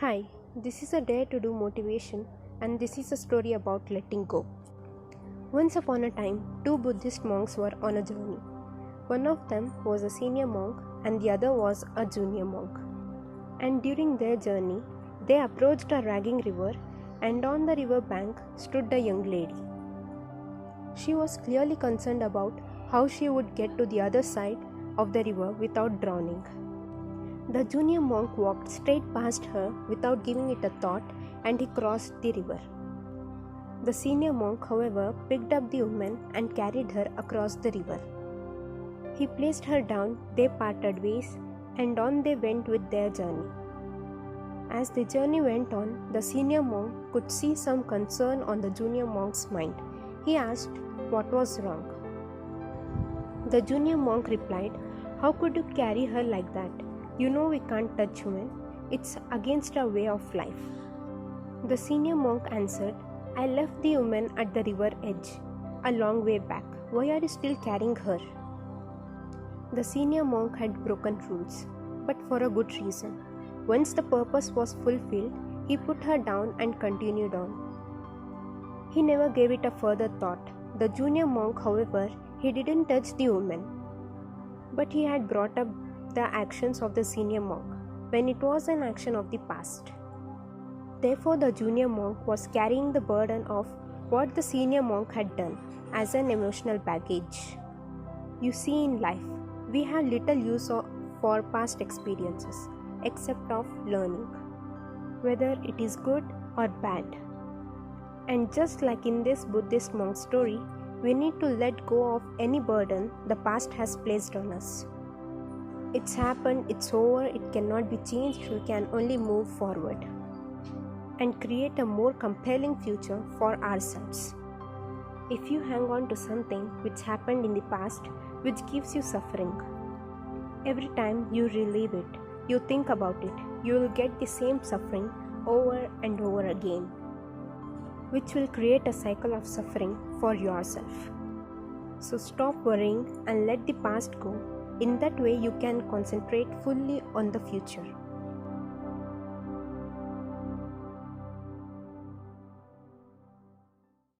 Hi, this is a Dare to Do motivation, and this is a story about letting go. Once upon a time, two Buddhist monks were on a journey. One of them was a senior monk, and the other was a junior monk. And during their journey, they approached a raging river, and on the river bank stood a young lady. She was clearly concerned about how she would get to the other side of the river without drowning. The junior monk walked straight past her without giving it a thought, and he crossed the river. The senior monk, however, picked up the woman and carried her across the river. He placed her down, they parted ways, and on they went with their journey. As the journey went on, the senior monk could see some concern on the junior monk's mind. He asked what was wrong. The junior monk replied, "How could you carry her like that? You know we can't touch women. It's against our way of life." The senior monk answered, "I left the woman at the river edge, a long way back. Why are you still carrying her?" The senior monk had broken rules, but for a good reason. Once the purpose was fulfilled, he put her down and continued on. He never gave it a further thought. The junior monk, however, he didn't touch the woman, but he had brought up the actions of the senior monk when it was an action of the past. Therefore, the junior monk was carrying the burden of what the senior monk had done as an emotional baggage. You see, in life, we have little use for past experiences except of learning, whether it is good or bad. And just like in this Buddhist monk story, we need to let go of any burden the past has placed on us. It's happened, it's over, it cannot be changed, we can only move forward and create a more compelling future for ourselves. If you hang on to something which happened in the past, which gives you suffering, every time you relive it, you think about it, you will get the same suffering over and over again, which will create a cycle of suffering for yourself. So stop worrying and let the past go. In that way, you can concentrate fully on the future.